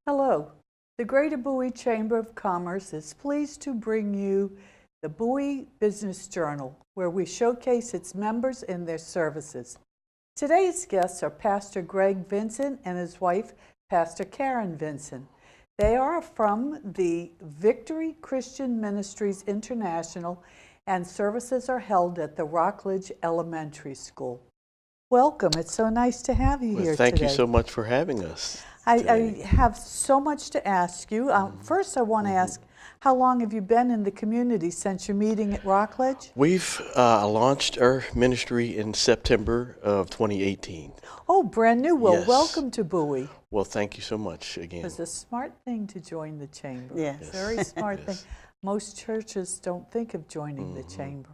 Hello. The Greater Bowie Chamber of Commerce is pleased to bring you the Bowie Business Journal, where we showcase its members and their services. Today's guests are Pastor Greg Vinson and his wife, Pastor Karen Vinson. They are from the Victory Christian Ministries International, and services are held at the Rockledge Elementary School. Welcome. It's so nice to have you here today. Thank you so much for having us. I have so much to ask you. First, I want to ask, how long have you been in the community since your meeting at Rockledge? We've launched our ministry in September of 2018. Oh, brand new. Well, Yes. welcome to Bowie. Well, thank you so much again. It's a smart thing to join the chamber. Yes. Very smart Yes. thing. Most churches don't think of joining the chamber.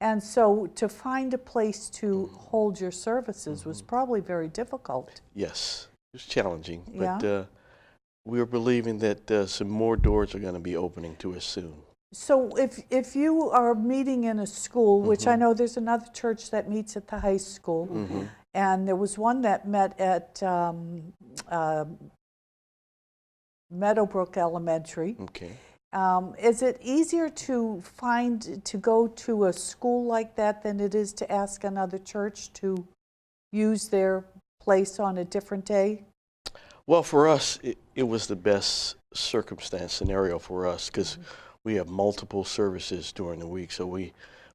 And so to find a place to hold your services was probably very difficult. Yes, it was challenging, but Yeah. we're believing that some more doors are going to be opening to us soon. So if you are meeting in a school, which I know there's another church that meets at the high school, and there was one that met at Meadowbrook Elementary. Okay. Is it easier to go to a school like that than it is to ask another church to use their place on a different day? Well, for us, it was the best circumstance scenario for us because we have multiple services during the week. So we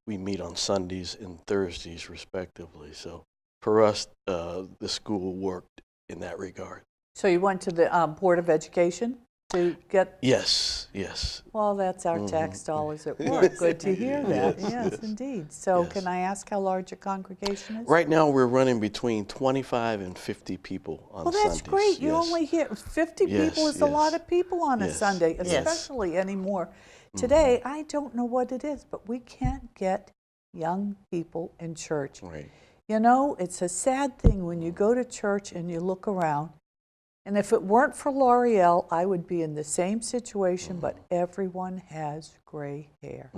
meet on Sundays and Thursdays respectively. So for us, the school worked in that regard. So you went to the Board of Education to get... Yes, yes. Well, that's our tax dollars at work. Good to hear that. Yes, Yes, yes. indeed. So Yes. can I ask how large your congregation is? Right now, we're running between 25 and 50 people on Well, Sundays. that's great. You Yes. only hear 50 Yes, people is a lot yes. of people on a Yes. Sunday, Yes. especially anymore. Today, I don't know what it is, but we can't get young people in church. Right. You know, it's a sad thing when you go to church and you look around. And if it weren't for L'Oreal, I would be in the same situation, but everyone has gray hair.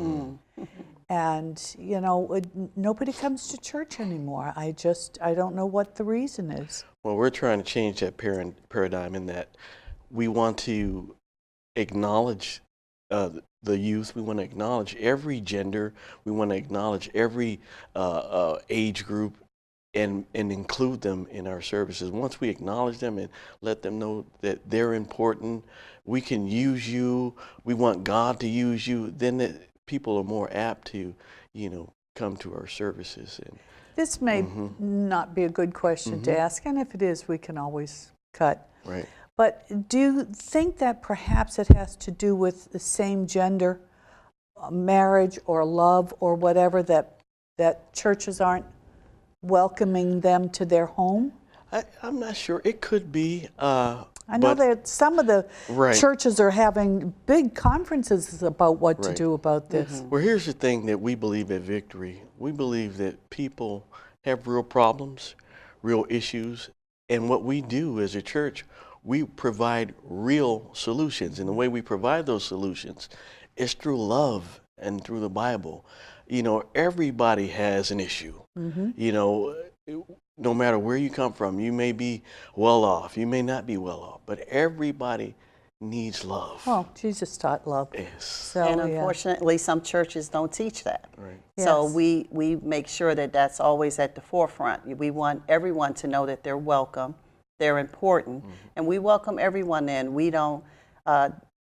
And, you know, nobody comes to church anymore. I don't know what the reason is. Well, we're trying to change that paradigm in that we want to acknowledge the youth. We want to acknowledge every gender. We want to acknowledge every age group and include them in our services. Once we acknowledge them and let them know that they're important, we can use you, we want God to use you, then people are more apt to, come to our services. And This may not be a good question to ask, and if it is, we can always cut. right. But do you think that perhaps it has to do with the same gender marriage or love or whatever, that churches aren't welcoming them to their home? I'm not sure. It could be. I know that some of the Right. churches are having big conferences about what to Right. do about this. Well, here's the thing that we believe at Victory. We believe that people have real problems, real issues, and what we do as a church, we provide real solutions. And the way we provide those solutions is through love and through the Bible. Everybody has an issue. No matter where you come from, you may be well off, you may not be well off, but everybody needs love. Well, Jesus taught love. Yes. So, And yeah. unfortunately, some churches don't teach that. Right. So Yes. we make sure that that's always at the forefront. We want everyone to know that they're welcome, they're important, and we welcome everyone in. We don't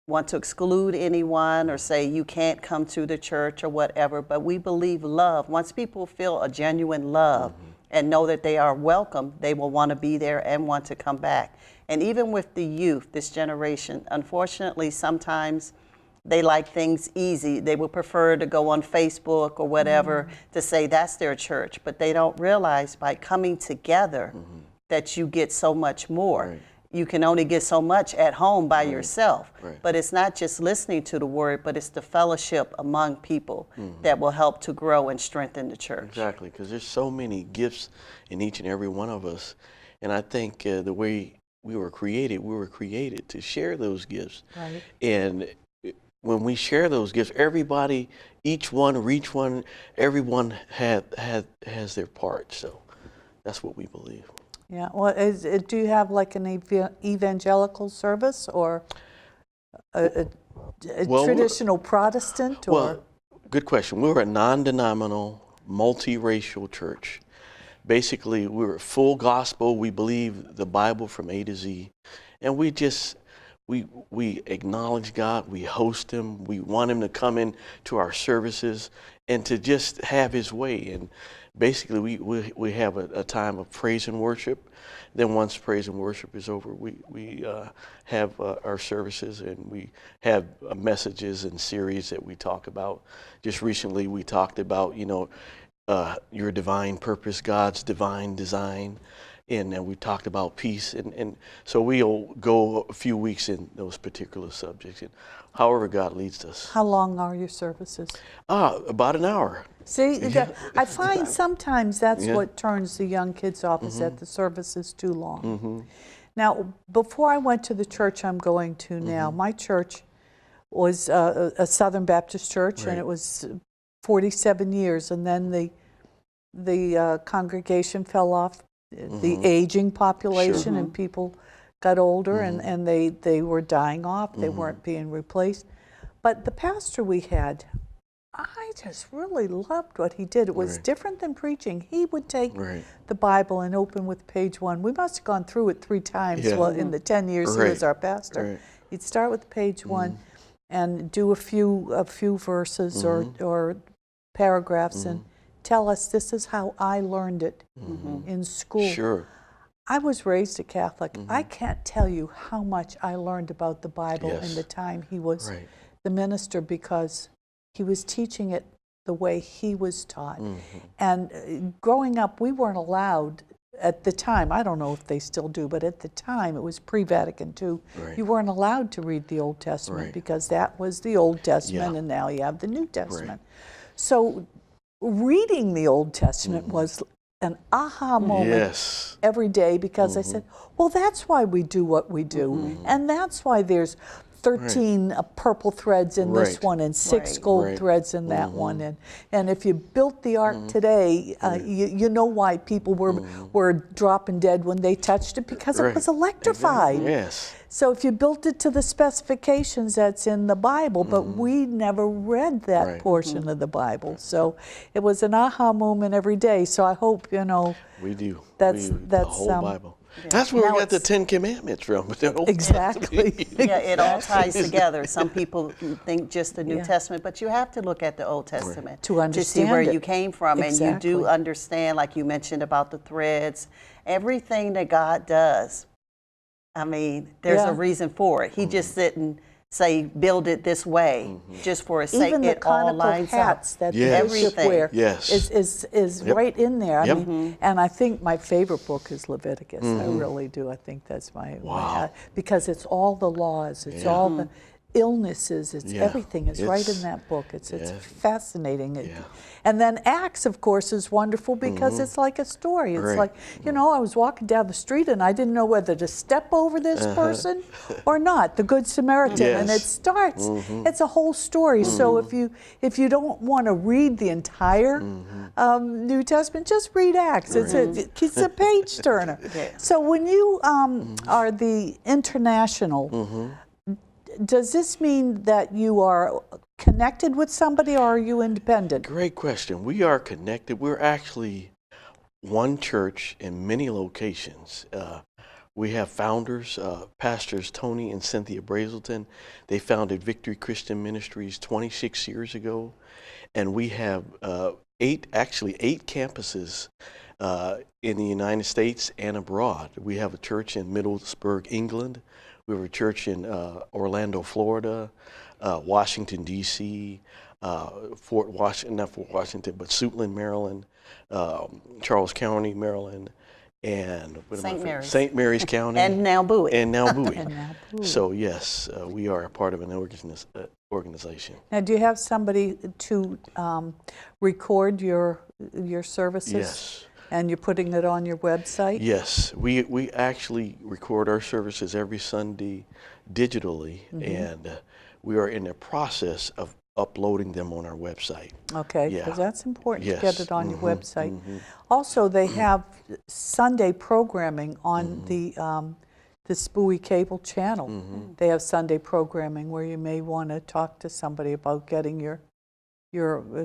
want to exclude anyone or say you can't come to the church or whatever, but we believe love. Once people feel a genuine love and know that they are welcome, they will want to be there and want to come back. And even with the youth, this generation, unfortunately, sometimes they like things easy. They would prefer to go on Facebook or whatever to say that's their church, but they don't realize by coming together that you get so much more. Right. You can only get so much at home by yourself, Right. but it's not just listening to the word, but it's the fellowship among people that will help to grow and strengthen the church. Exactly, because there's so many gifts in each and every one of us. And I think the way we were created to share those gifts. Right. And when we share those gifts, everybody, each one, everyone has their part. So that's what we believe. Yeah. Well, do you have like an evangelical service or a Well, traditional Protestant? Or? Well, good question. We're a non-denominational, multiracial church. Basically, we're full gospel. We believe the Bible from A to Z, and we acknowledge God. We host Him. We want Him to come in to our services and to just have His way. And basically, we have a time of praise and worship. Then once praise and worship is over, we have our services, and we have messages and series that we talk about. Just recently, we talked about, your divine purpose, God's divine design, and we talked about peace. And so we'll go a few weeks in those particular subjects, and however God leads us. How long are your services? About an hour. See, I find sometimes that's Yeah. what turns the young kids off, is that the service is too long. Mm-hmm. Now, before I went to the church I'm going to now, my church was a Southern Baptist church, and Right. it was 47 years, and then the congregation fell off, the aging population, Sure. and people got older, and they were dying off. They weren't being replaced. But the pastor we had, I just really loved what he did. It was Right. different than preaching. He would take Right. the Bible and open with page 1. We must have gone through it 3 times Yeah. well, in the 10 years he was Right. our pastor. Right. He'd start with page 1 and do a few verses or paragraphs and tell us, this is how I learned it in school. Sure. I was raised a Catholic. I can't tell you how much I learned about the Bible in Yes. the time he was Right. the minister, because he was teaching it the way he was taught. And growing up, we weren't allowed at the time, I don't know if they still do, but at the time, it was pre-Vatican II, Right. you weren't allowed to read the Old Testament Right. because that was the Old Testament, Yeah. and now you have the New Testament. So reading the Old Testament was an aha moment Yes. every day, because I said, well, that's why we do what we do. And that's why there's 13 purple threads in this Right. one and 6 Right. gold Right. threads in that one. And if you built the ark today, you know why people were dropping dead when they touched it, because it Right. was electrified. Yes. So if you built it to the specifications that's in the Bible, but we never read that Right. portion of the Bible. So it was an aha moment every day. So I hope, We do. That's- the that's, whole Bible. That's where Now we got the it's- 10 Commandments from. the Old Exactly. Testament. Yeah, it all ties together. Some people think just the New Yeah. Testament, but you have to look at the Old Testament To see understand where it. you came from, and you Exactly. do understand, like you mentioned about the threads, everything that God does. I mean, there's Yeah. a reason for it. He just didn't say build it this way just for a sake. Even the It all conical lines hats up. that Yes. the bishop Everything. wear Yes. is Yep. right in there. I Yep. mean, and I think my favorite book is Leviticus. I really do. I think that's my Wow. because it's all the laws, it's Yeah. all the illnesses, it's Yeah. everything is right in It's- that book. It's yeah. fascinating. Yeah. And then Acts, of course, is wonderful because it's like a story. It's Right. like, I was walking down the street and I didn't know whether to step over this person or not, the Good Samaritan. And it Yes. starts, it's a whole story. So if you don't want to read the entire New Testament, just read Acts. It's a page turner. Yeah. So when you are the international, does this mean that you are connected with somebody, or are you independent? Great question. We are connected. We're actually one church in many locations. We have founders, Pastors Tony and Cynthia Brazelton. They founded Victory Christian Ministries 26 years ago. And we have 8 campuses in the United States and abroad. We have a church in Middlesbrough, England. We have a church in Orlando, Florida, Washington, D.C., not Fort Washington, but Suitland, Maryland, Charles County, Maryland, and St. Mary's. St. Mary's County. And now Bowie. And now Bowie. And now Bowie. So yes, we are a part of an organization. Now, do you have somebody to record your services? Yes. And you're putting it on your website? Yes, we actually record our services every Sunday digitally, and we are in the process of uploading them on our website. Okay, Yeah. because that's important to Yes. get it on your website. Also, they have Sunday programming on this BOWIE cable channel. They have Sunday programming where you may want to talk to somebody about getting your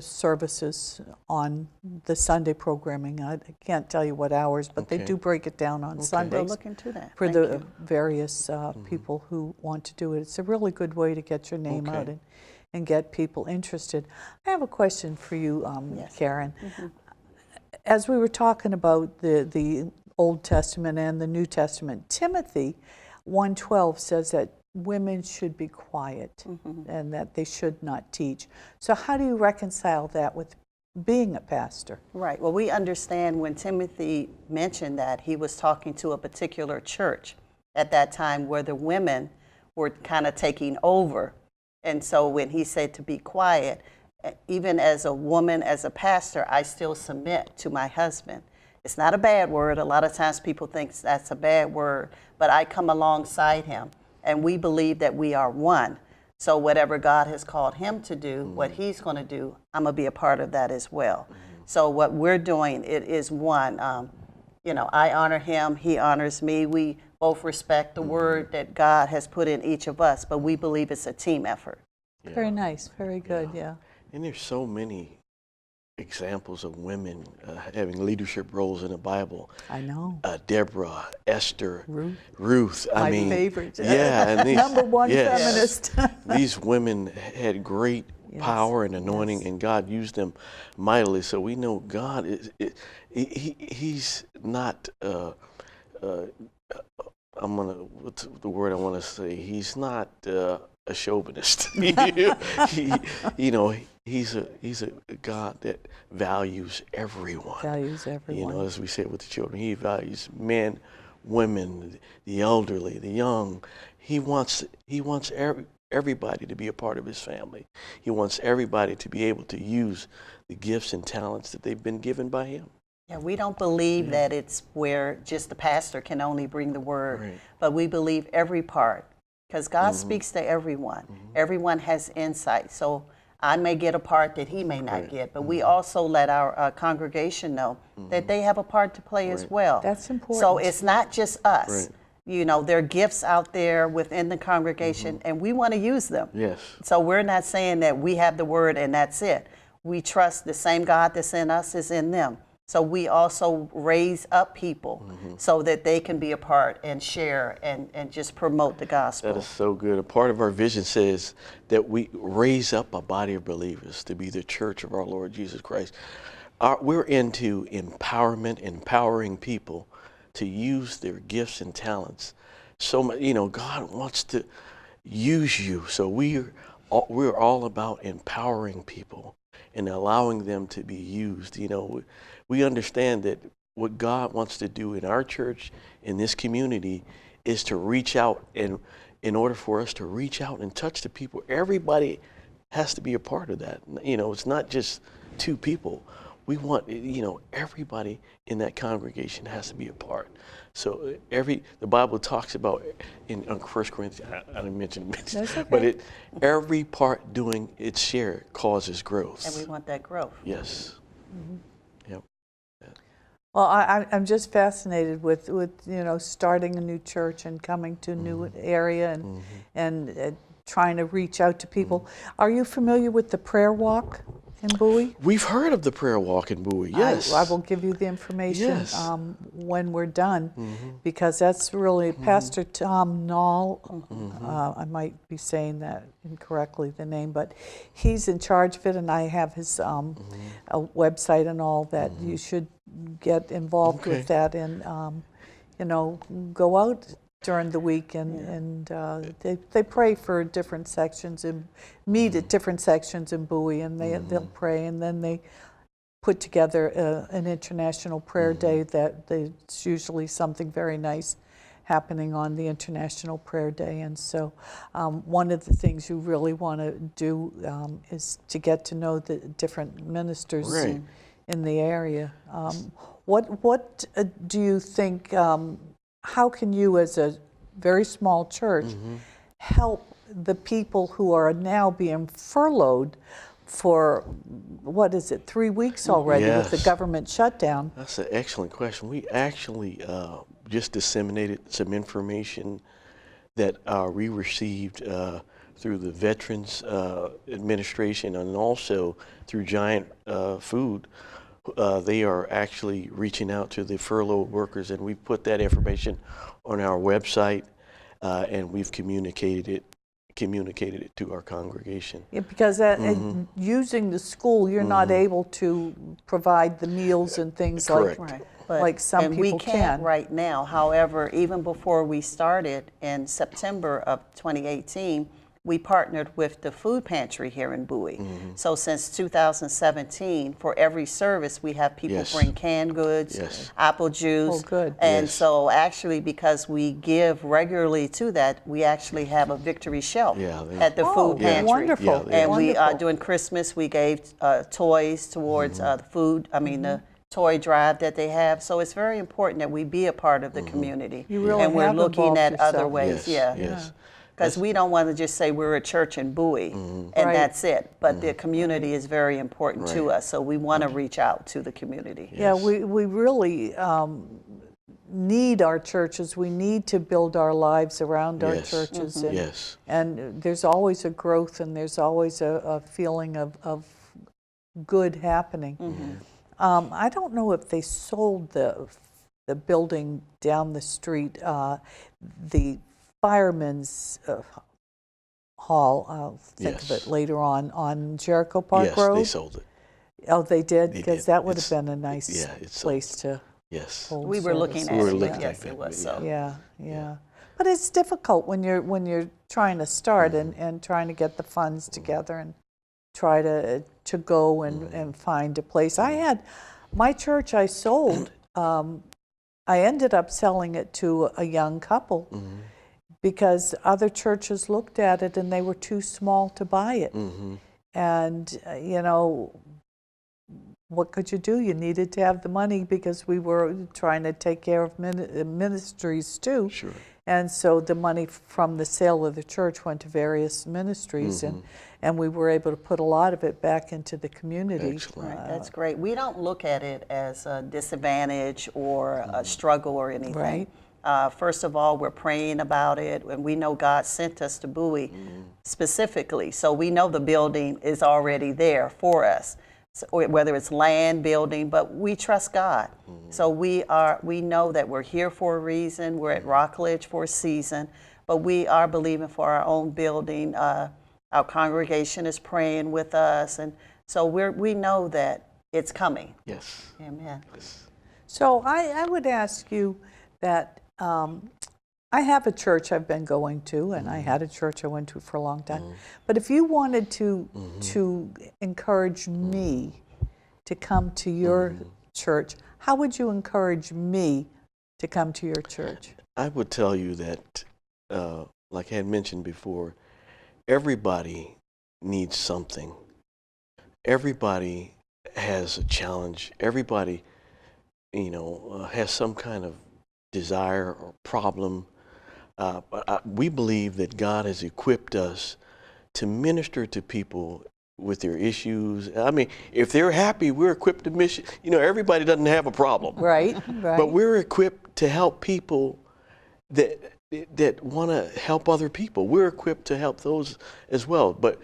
services on the Sunday programming. I can't tell you what hours, but they Okay. do break it down on We'll Sundays look into that. for Thank the you. various people who want to do it. It's a really good way to get your name Okay. out and get people interested. I have a question for you, Yes. Karen. As we were talking about the Old Testament and the New Testament, Timothy 1:12 says that women should be quiet and that they should not teach. So how do you reconcile that with being a pastor? Right. Well, we understand when Timothy mentioned that, he was talking to a particular church at that time where the women were kind of taking over. And so when he said to be quiet, even as a woman, as a pastor, I still submit to my husband. It's not a bad word. A lot of times people think that's a bad word, but I come alongside him, and we believe that we are one. So whatever God has called him to do, what he's going to do, I'm going to be a part of that as well. So what we're doing, it is one. You know, I honor him, he honors me. We both respect the word that God has put in each of us, but we believe it's a team effort. Very nice, very good, yeah. And there's so many examples of women having leadership roles in the Bible. I know. Deborah, Esther, Ruth. I My mean, favorite. Yeah, and these, Number one yes, feminist. these women had great Yes, power and anointing, yes. and God used them mightily. So we know God He's not. What's the word I want to say? He's not a chauvinist. He's a God that values everyone. Values everyone. As we said with the children, he values men, women, the elderly, the young. He wants everybody to be a part of his family. He wants everybody to be able to use the gifts and talents that they've been given by him. Yeah, we don't believe that it's where just the pastor can only bring the word, Right. but we believe every part, because God speaks to everyone. Everyone has insight. So I may get a part that he may not get, but we also let our congregation know that they have a part to play as well. That's important. So it's not just us. Right. You know, there are gifts out there within the congregation, and we want to use them. Yes. So we're not saying that we have the word and that's it. We trust the same God that's in us is in them. So we also raise up people so that they can be a part and share and just promote the gospel. That is so good. A part of our vision says that we raise up a body of believers to be the church of our Lord Jesus Christ. We're into empowerment, empowering people to use their gifts and talents. So, God wants to use you. So we're all about empowering people and allowing them to be used. We understand that what God wants to do in our church, in this community, is to reach out. And in order for us to reach out and touch the people, everybody has to be a part of that. It's not just two people. We want, everybody in that congregation has to be a part. So the Bible talks about in 1 Corinthians, I didn't mention it, okay. but every part doing its share causes growth. And we want that growth. Yes. Yep. Well, I'm just fascinated with starting a new church and coming to a new area and trying to reach out to people. Are you familiar with the prayer walk in BOWIE? We've heard of the prayer walk in BOWIE, yes. I will give you the information Yes. when we're done, because that's really Pastor Tom Knoll. I might be saying that incorrectly, the name, but he's in charge of it, and I have his a website and all that. You should get involved with that and go out during the week and they pray for different sections and meet at different sections in BOWIE, and they'll pray, and then they put together an international prayer day it's usually something very nice happening on the International Prayer Day. And so one of the things you really want to do is to get to know the different ministers in the area. What do you think, how can you as a very small church help the people who are now being furloughed for, what is it, 3 weeks already with the Yes. government shutdown? That's an excellent question. We actually just disseminated some information that we received through the Veterans Administration and also through Giant Food. They are actually reaching out to the furloughed workers, and we put that information on our website, and we've communicated it to our congregation. Yeah, because using the school, you're not able to provide the meals and things Correct. Right. like some and people we can't can. right now. However, even before we started in September of 2018, we partnered with the food pantry here in Bowie. So since 2017, for every service, we have people Yes. bring canned goods, Yes. apple juice. Oh, good. And Yes. so actually, because we give regularly to that, we actually have a victory shelf Yeah, they- at the food Yeah. pantry. Wonderful. Yeah, they- And we Wonderful. during Christmas, we gave toys towards the food. I mean the toy drive that they have. So it's very important that we be a part of the community. You really and we're have looking involved at other yourself. ways. Yes, Yeah. yes. Because we don't want to just say we're a church in Bowie and Right. that's it. But the community is very important to Right. us. So we want to reach out to the community. Yeah, Yes. we really need our churches. We need to build our lives around our Yes. churches. Yes. And there's always a growth and there's always a feeling of good happening. I don't know if they sold the building down the street, the firemen's hall, I'll think of Yes. it later on Jericho Park Yes, Road. they sold it. Oh, they did? They Because did. that would have It's- been a nice yeah, it's sold. place to Yes. hold We were looking services. at We it. were looking Yes, at it that, was. yeah. So. Yeah. But it's difficult when you're trying to start and trying to get the funds together and try to go and find a place. I had my church I sold. I ended up selling it to a young couple because other churches looked at it and they were too small to buy it. And what could you do? You needed to have the money because we were trying to take care of ministries too. Sure. And so the money from the sale of the church went to various ministries, and we were able to put a lot of it back into the community. Excellent. Right, that's great. We don't look at it as a disadvantage or a struggle or anything. Right. First of all, we're praying about it, and we know God sent us to Bowie specifically. So we know the building is already there for us, so, whether it's land, building, but we trust God. So we know that we're here for a reason. We're at Rockledge for a season, but we are believing for our own building. Our congregation is praying with us, and so we know that it's coming. Yes. Amen. So I would ask you that I have a church I've been going to, and I had a church I went to for a long time. But if you wanted to encourage me to come to your church, how would you encourage me to come to your church? I would tell you that, like I had mentioned before, everybody needs something. Everybody has a challenge. Everybody, has some kind of desire or problem. But we believe that God has equipped us to minister to people with their issues. I mean, if they're happy, we're equipped to mission. Everybody doesn't have a problem. Right. But we're equipped to help people that want to help other people. We're equipped to help those as well. But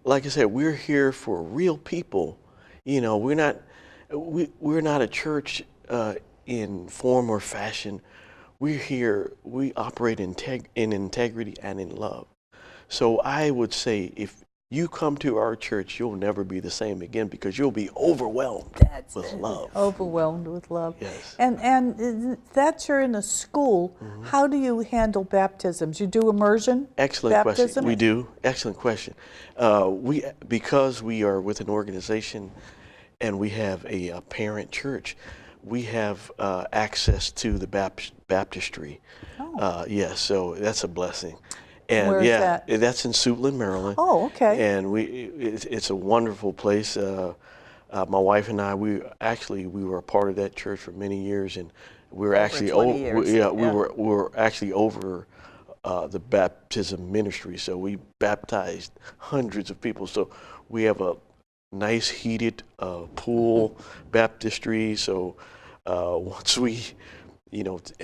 like I said, we're here for real people. We're not a church in form or fashion. We're here. We operate in integrity and in love. So I would say, if you come to our church, you'll never be the same again because you'll be overwhelmed with love. Overwhelmed with love. Yes. And that you're in a school, how do you handle baptisms? You do immersion? Excellent baptism? question. We do. Excellent question. Because we are with an organization and we have a parent church, we have access to the baptistry. Oh. Yes, so that's a blessing. And Where is that? That's in Suitland, Maryland. Oh, okay. And it's a wonderful place. My wife and I, we were a part of that church for many years, and we were actually 20 years. we were actually over the baptism ministry. So we baptized hundreds of people. So we have a nice heated pool baptistry. So once we,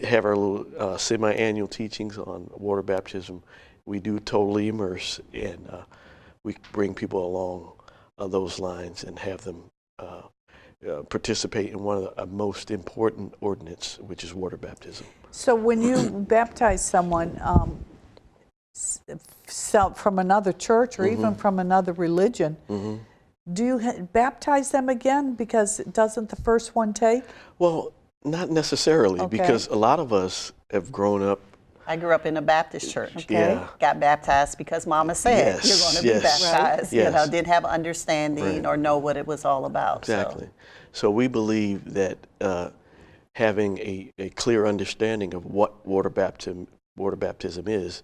have our little semi-annual teachings on water baptism, we do totally immerse, and we bring people along those lines and have them participate in one of the most important ordinance, which is water baptism. So when you baptize someone from another church or even from another religion, do you baptize them again because doesn't the first one take? Well, not necessarily, Okay. because a lot of us have grown up. I grew up in a Baptist church. Okay. Yeah. Got baptized because Mama said Yes, you're going to be yes. baptized. Yes. Didn't have understanding Right. or know what it was all about. Exactly. So we believe that having a clear understanding of what water baptism is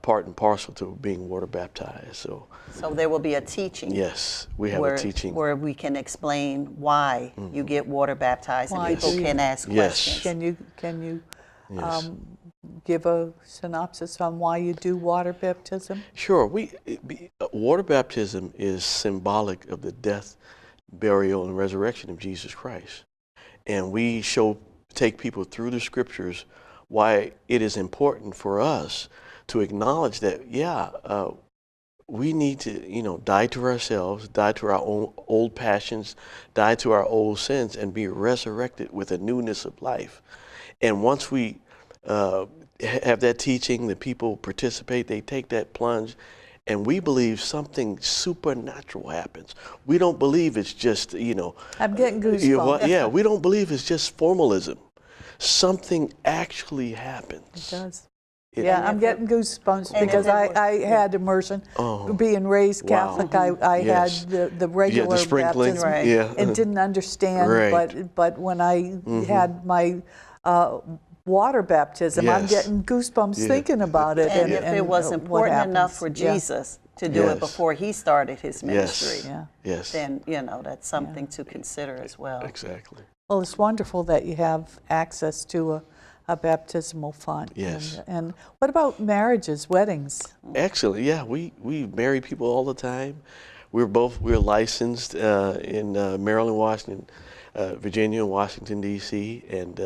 part and parcel to being water baptized. So there will be a teaching. yes, we have where, a teaching. where we can explain why you get water baptized, Why and people do you- can ask Yes. questions. Can you Yes. give a synopsis on why you do water baptism? Sure. Water baptism is symbolic of the death, burial, and resurrection of Jesus Christ. And we take people through the scriptures why it is important for us to acknowledge that, we need to, die to ourselves, die to our own old passions, die to our old sins, and be resurrected with a newness of life. And once we have that teaching, the people participate, they take that plunge, and we believe something supernatural happens. We don't believe it's just, I'm getting goosebumps. Yeah, we don't believe it's just formalism. Something actually happens. It does. It- Yeah, I'm getting goosebumps And because if it I had immersion. Oh, Being raised wow. Catholic, I Yes. had the regular the sprinkling, baptism Right. yeah. and didn't understand. Right. But when I had my water baptism, I'm Yes. getting goosebumps Yeah. thinking about it. And if it was what important enough happens. for Yeah. Jesus to do Yes. it before he started his ministry, Yeah. Yes, then that's something to consider as well. exactly. Well, it's wonderful that you have access to a baptismal font. Yes. And what about marriages, weddings? Excellent. Yeah, we marry people all the time. We're licensed in Maryland, Washington, Virginia, and Washington, D.C. And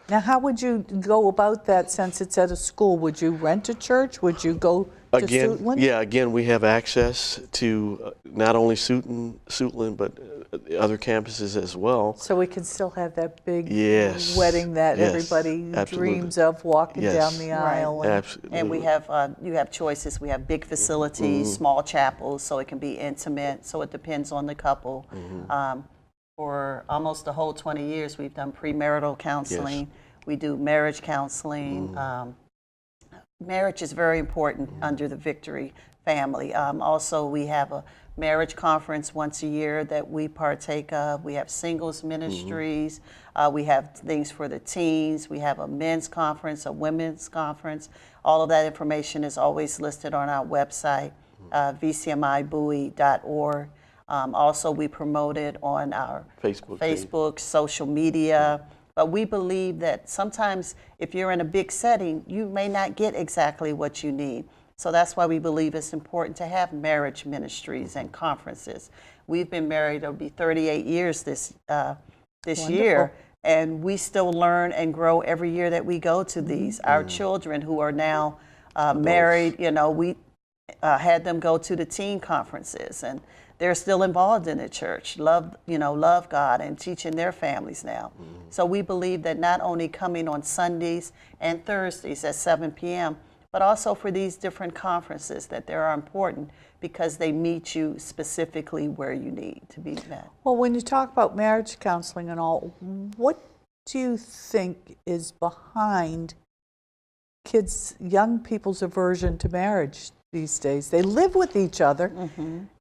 Now, how would you go about that since it's at a school? Would you rent a church? Would you go to Suitland? again, we have access to not only Suitland, but other campuses as well. So we can still have that big Yes. wedding that Yes. everybody Absolutely. dreams of, walking Yes. down the Right. aisle. And Absolutely. And we have, you have choices. We have big facilities, small chapels, so it can be intimate. So it depends on the couple. For almost the whole 20 years, we've done premarital counseling. We do marriage counseling. Marriage is very important under the Victory family. Also, we have a marriage conference once a year that we partake of. We have singles ministries. We have things for the teens. We have a men's conference, a women's conference. All of that information is always listed on our website, VCMI-BOWIE.org. Also, we promote it on our Facebook, social media. But we believe that sometimes if you're in a big setting, you may not get exactly what you need. So that's why we believe it's important to have marriage ministries and conferences. We've been married, it'll be 38 years this year, and we still learn and grow every year that we go to these. Our children who are now married, we had them go to the teen conferences, and they're still involved in the church, love God and teaching their families now. So we believe that not only coming on Sundays and Thursdays at 7 p.m., but also for these different conferences, that they are important because they meet you specifically where you need to be met. well, when you talk about marriage counseling and all, what do you think is behind young people's aversion to marriage these days? They live with each other.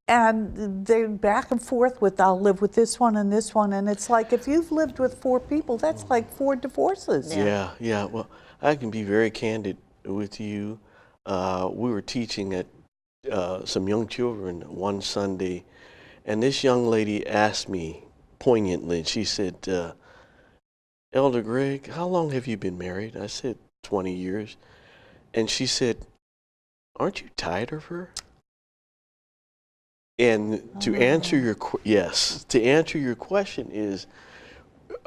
And they're back and forth with, I'll live with this one, and it's like if you've lived with 4 people, that's like 4 divorces. Yeah. Well, I can be very candid with you. We were teaching at some young children one Sunday, and this young lady asked me poignantly, she said, Elder Greg, how long have you been married? I said, 20 years. And she said, "Aren't you tired of her?" And to answer your to answer your question is,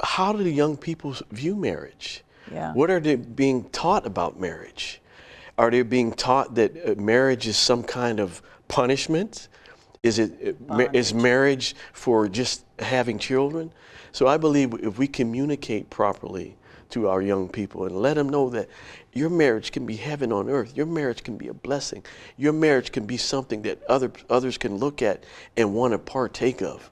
how do the young people view marriage? Yeah. What are they being taught about marriage? Are they being taught that marriage is some kind of punishment? Is marriage for just having children? So I believe if we communicate properly to our young people and let them know that your marriage can be heaven on earth, your marriage can be a blessing, your marriage can be something that others can look at and want to partake of.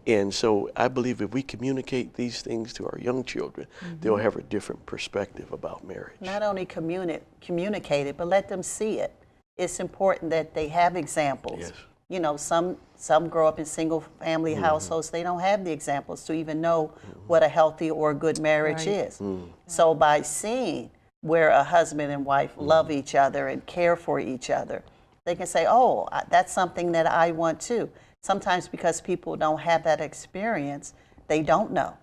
And so I believe if we communicate these things to our young children, they'll have a different perspective about marriage. Not only communicate it, but let them see it. It's important that they have examples. Yes. You know, some grow up in single family households. They don't have the examples to even know what a healthy or a good marriage is. So by seeing where a husband and wife love each other and care for each other, they can say, oh, that's something that I want too. Sometimes because people don't have that experience, they don't know.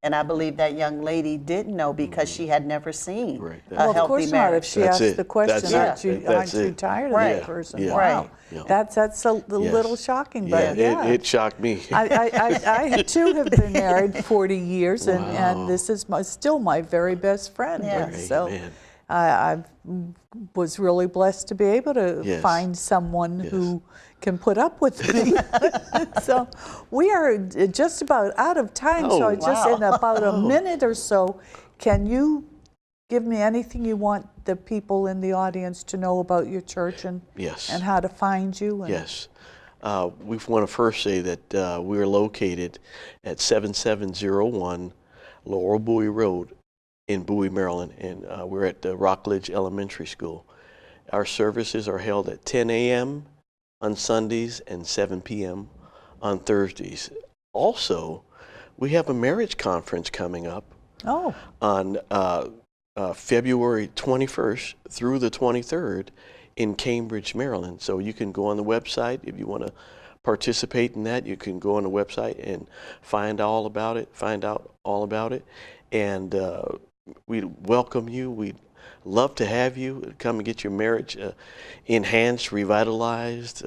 And I believe that young lady didn't know because she had never seen a Well, of healthy course not. If marriage. she That's asked it. the question, That's aren't you tired of Right. that person? Yeah. Wow. Yeah. That's a little shocking, but yeah. It shocked me. I too have been married 40 years, and this is still my very best friend. Yeah. And so Amen. I was really blessed to be able to Yes. find someone who can put up with me. So we are just about out of time. So Oh, just in about a minute or so, can you give me anything you want the people in the audience to know about your church and Yes. and how to find you? And Yes. We want to first say that we are located at 7701 Laurel Bowie Road in Bowie, Maryland, and we're at the Rockledge Elementary School. Our services are held at 10 a.m. on Sundays and 7 p.m. on Thursdays. Also, we have a marriage conference coming up Oh, on February 21st through the 23rd in Cambridge, Maryland. So you can go on the website if you want to participate in that. You can go on the website and find out all about it. And we welcome you. We'd love to have you come and get your marriage enhanced, revitalized.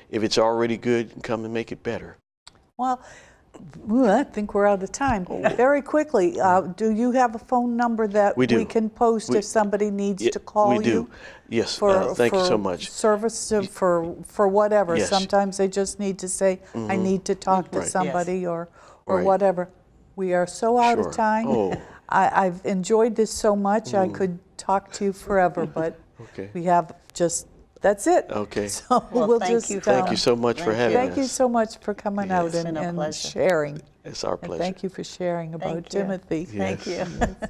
If it's already good, come and make it better. well, I think we're out of time. Very quickly, do you have a phone number that We do. can post if somebody needs to call we do. you? Yes, For, thank you for so much. Service for whatever. Yes. Sometimes they just need to say, I need to talk to Right. somebody or Right. whatever. We are so out Sure. of time. Oh. I've enjoyed this so much. I could talk to you forever, but Okay. we have just, that's it. Okay. So Well, we'll thank just, you for- Thank you so much for Thank having us. thank you so much for coming out It's been a and pleasure. sharing. It's our And pleasure. thank you for sharing about Thank you. Timothy. Thank Yes. you.